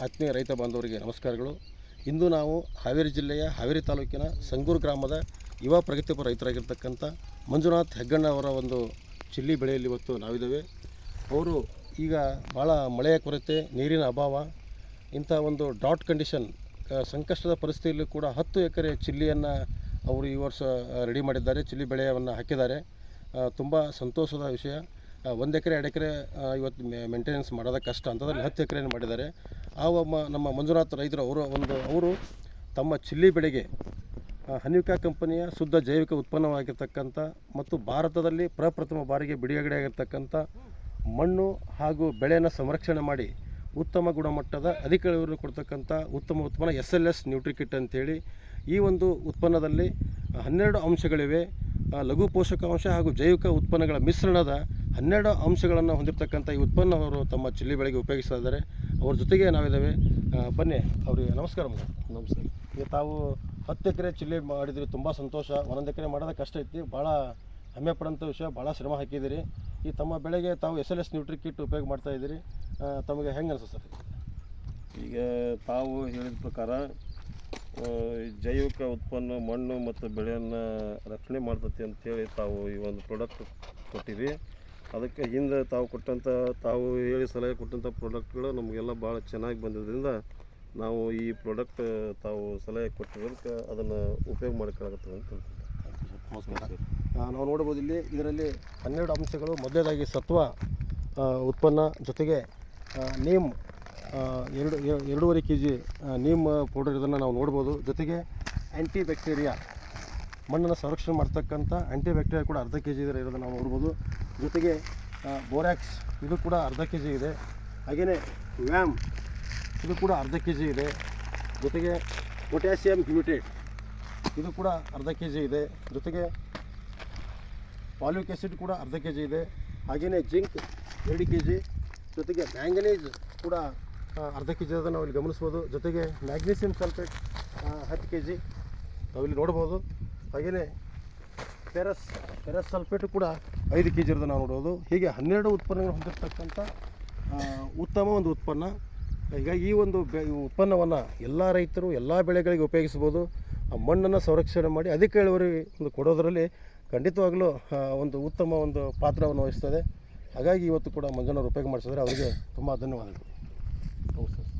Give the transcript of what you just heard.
ಆತ್ಮೀಯ ರೈತ ಬಾಂಧವರಿಗೆ ನಮಸ್ಕಾರಗಳು. ಇಂದು ನಾವು ಹಾವೇರಿ ಜಿಲ್ಲೆಯ ಹಾವೇರಿ ತಾಲೂಕಿನ ಸಂಗೂರು ಗ್ರಾಮದ ಯುವ ಪ್ರಗತಿಪರ ರೈತರಾಗಿರ್ತಕ್ಕಂಥ ಮಂಜುನಾಥ್ ಹೆಗ್ಗಣ್ಣ ಅವರ ಒಂದು ಚಿಲ್ಲಿ ಬೆಳೆಯಲ್ಲಿ ಇವತ್ತು ನಾವಿದ್ದೇವೆ. ಅವರು ಈಗ ಭಾಳ ಮಳೆಯ ಕೊರತೆ, ನೀರಿನ ಅಭಾವ, ಇಂಥ ಒಂದು ಡ್ರಾಟ್ ಕಂಡೀಷನ್ ಸಂಕಷ್ಟದ ಪರಿಸ್ಥಿತಿಯಲ್ಲೂ ಕೂಡ 10 ಎಕರೆ ಚಿಲ್ಲಿಯನ್ನು ಅವರು ಈ ವರ್ಷ ರೆಡಿ ಮಾಡಿದ್ದಾರೆ. ಚಿಲ್ಲಿ ಬೆಳೆಯನ್ನು ಹಾಕಿದ್ದಾರೆ. ತುಂಬ ಸಂತೋಷದ ವಿಷಯ. 1 ಎಕರೆ 2 ಎಕರೆ ಇವತ್ತು ಮೇಂಟೆನೆನ್ಸ್ ಮಾಡೋದ ಕಷ್ಟ, ಅಂಥದ್ರಲ್ಲಿ 10 ಎಕರೆಯನ್ನು ಮಾಡಿದ್ದಾರೆ. ನಮ್ಮ ಮಂಜುನಾಥ್ ರೈತರು ಅವರು ತಮ್ಮ ಚಿಲ್ಲಿ ಬೆಳೆಗೆ ಹನಿವಿಕಾ ಕಂಪನಿಯ ಶುದ್ಧ ಜೈವಿಕ ಉತ್ಪನ್ನವಾಗಿರ್ತಕ್ಕಂಥ ಮತ್ತು ಭಾರತದಲ್ಲಿ ಪ್ರಪ್ರಥಮ ಬಾರಿಗೆ ಬಿಡುಗಡೆಯಾಗಿರ್ತಕ್ಕಂಥ ಮಣ್ಣು ಹಾಗೂ ಬೆಳೆಯನ್ನು ಸಂರಕ್ಷಣೆ ಮಾಡಿ ಉತ್ತಮ ಗುಣಮಟ್ಟದ ಅಧಿಕ ಇಳುವರಿ ಕೊಡ್ತಕ್ಕಂಥ ಉತ್ತಮ ಉತ್ಪನ್ನ SLS ನ್ಯೂಟ್ರಿಕಿಟ್ ಅಂತೇಳಿ ಈ ಒಂದು ಉತ್ಪನ್ನದಲ್ಲಿ 12 ಅಂಶಗಳಿವೆ. ಲಘು ಪೋಷಕಾಂಶ ಹಾಗೂ ಜೈವಿಕ ಉತ್ಪನ್ನಗಳ ಮಿಶ್ರಣದ 12 ಅಂಶಗಳನ್ನು ಹೊಂದಿರತಕ್ಕಂಥ ಈ ಉತ್ಪನ್ನ ಅವರು ತಮ್ಮ ಚಿಲ್ಲಿ ಬೆಳೆಗೆ ಉಪಯೋಗಿಸ್ತಾ ಇದ್ದಾರೆ. ಅವ್ರ ಜೊತೆಗೆ ನಾವಿದ್ದೇವೆ. ಬನ್ನಿ, ಅವರಿಗೆ ನಮಸ್ಕಾರ. ನಮಸ್ಕಾರ. ಈಗ ತಾವು 10 ಎಕರೆ ಚಿಲ್ಲಿ ಮಾಡಿದ್ರಿ, ತುಂಬ ಸಂತೋಷ. 1 ಎಕರೆ ಮಾಡೋದು ಕಷ್ಟ ಐತಿ, ಭಾಳ ಹೆಮ್ಮೆ ಪಡೋಂಥ ವಿಷಯ. ಭಾಳ ಶ್ರಮ ಹಾಕಿದ್ದೀರಿ. ಈ ತಮ್ಮ ಬೆಳೆಗೆ ತಾವು SLS ನ್ಯೂಟ್ರಿಕಿಟ್ ಉಪಯೋಗ ಮಾಡ್ತಾ ಇದ್ದೀರಿ. ತಮಗೆ ಹೆಂಗೆ ಅನಿಸುತ್ತೆ ಸರ್? ಈಗ ತಾವು ಹೇಳಿದ ಪ್ರಕಾರ ಜೈವಿಕ ಉತ್ಪನ್ನ ಮಣ್ಣು ಮತ್ತು ಬೆಳೆಯನ್ನು ರಕ್ಷಣೆ ಮಾಡ್ತೈತಿ ಅಂತೇಳಿ ತಾವು ಈ ಒಂದು ಪ್ರಾಡಕ್ಟ್ ಕೊಟ್ಟಿರಿ. ಅದಕ್ಕೆ ಹಿಂದೆ ತಾವು ಹೇಳಿ ಸಲಹೆ ಕೊಟ್ಟಂಥ ಪ್ರಾಡಕ್ಟ್ಗಳು ನಮಗೆಲ್ಲ ಭಾಳ ಚೆನ್ನಾಗಿ ಬಂದಿದ್ದರಿಂದ ನಾವು ಈ ಪ್ರಾಡಕ್ಟ್ ತಾವು ಸಲಹೆ ಕೊಟ್ಟಿರೋದಕ್ಕೆ ಅದನ್ನು ಉಪಯೋಗ ಮಾಡ್ಕೊಳ್ಳಾಗತ್ತವೆ ಅಂತ. ನಮಸ್ಕಾರ. ನಾವು ನೋಡ್ಬೋದು ಇದರಲ್ಲಿ 12 ಅಂಶಗಳು. ಮೊದಲನೇದಾಗಿ ಸತ್ವ ಉತ್ಪನ್ನ, ಜೊತೆಗೆ ನೀಮ್ 2.5 kg ನೀಮ್ ಪೌಡರ್, ಇದನ್ನು ನಾವು ನೋಡ್ಬೋದು. ಜೊತೆಗೆ ಆ್ಯಂಟಿ ಬ್ಯಾಕ್ಟೀರಿಯಾ, ಮಣ್ಣನ್ನು ಸಂರಕ್ಷಣೆ ಮಾಡ್ತಕ್ಕಂಥ ಆ್ಯಂಟಿ ಬ್ಯಾಕ್ಟೀರಿಯಾ ಕೂಡ 1/2 kg ಇರೋದನ್ನು ನಾವು ನೋಡ್ಬೋದು. ಜೊತೆಗೆ ಬೋರ್ಯಾಕ್ಸ್, ಇದು ಕೂಡ 1/2 kg ಇದೆ. ಹಾಗೆಯೇ ವ್ಯಾಮ್, ಇದು ಕೂಡ 1/2 kg ಇದೆ. ಜೊತೆಗೆ ಪೊಟ್ಯಾಸಿಯಮ್ ಹ್ಯೂಮಿಟೇಟ್, ಇದು ಕೂಡ 1/2 kg ಇದೆ. ಜೊತೆಗೆ ಪಾಲಿಕ್ ಆ್ಯಸಿಡ್ ಕೂಡ 1/2 kg ಇದೆ. ಹಾಗೆಯೇ ಜಿಂಕ್ 2 kg, ಜೊತೆಗೆ ಮ್ಯಾಂಗನೀಸ್ ಕೂಡ 1/2 kg ಅದನ್ನು ನಾವು ಇಲ್ಲಿ ಗಮನಿಸ್ಬೋದು. ಜೊತೆಗೆ ಮ್ಯಾಗ್ನೀಸಿಯಂ ಸಲ್ಫೇಟ್ 10 kg ನಾವಿಲ್ಲಿ ನೋಡ್ಬೋದು. ಹಾಗೆಯೇ ಫೆರಸ್ ಸಲ್ಫೇಟ್ ಕೂಡ 5 kg ಇರೋದು ನಾವು ನೋಡ್ಬೋದು. ಹೀಗೆ 12 ಉತ್ಪನ್ನಗಳು ಹೊಂದಿರತಕ್ಕಂಥ ಉತ್ತಮ ಒಂದು ಉತ್ಪನ್ನ. ಹೀಗಾಗಿ ಈ ಒಂದು ಉತ್ಪನ್ನವನ್ನು ಎಲ್ಲ ರೈತರು ಎಲ್ಲ ಬೆಳೆಗಳಿಗೆ ಉಪಯೋಗಿಸ್ಬೋದು. ಮಣ್ಣನ್ನು ಸಂರಕ್ಷಣೆ ಮಾಡಿ ಅಧಿಕ ಇಳುವರಿ ಕೊಡೋದರಲ್ಲಿ ಖಂಡಿತವಾಗಲೂ ಒಂದು ಉತ್ತಮ ಒಂದು ಪಾತ್ರವನ್ನು ವಹಿಸ್ತದೆ. ಹಾಗಾಗಿ ಇವತ್ತು ಕೂಡ ಮಂಜನವರು ಉಪಯೋಗ ಮಾಡಿಸಿದ್ರೆ ಅವರಿಗೆ ತುಂಬ ಧನ್ಯವಾದಗಳು. ಹೌದು ಸರ್.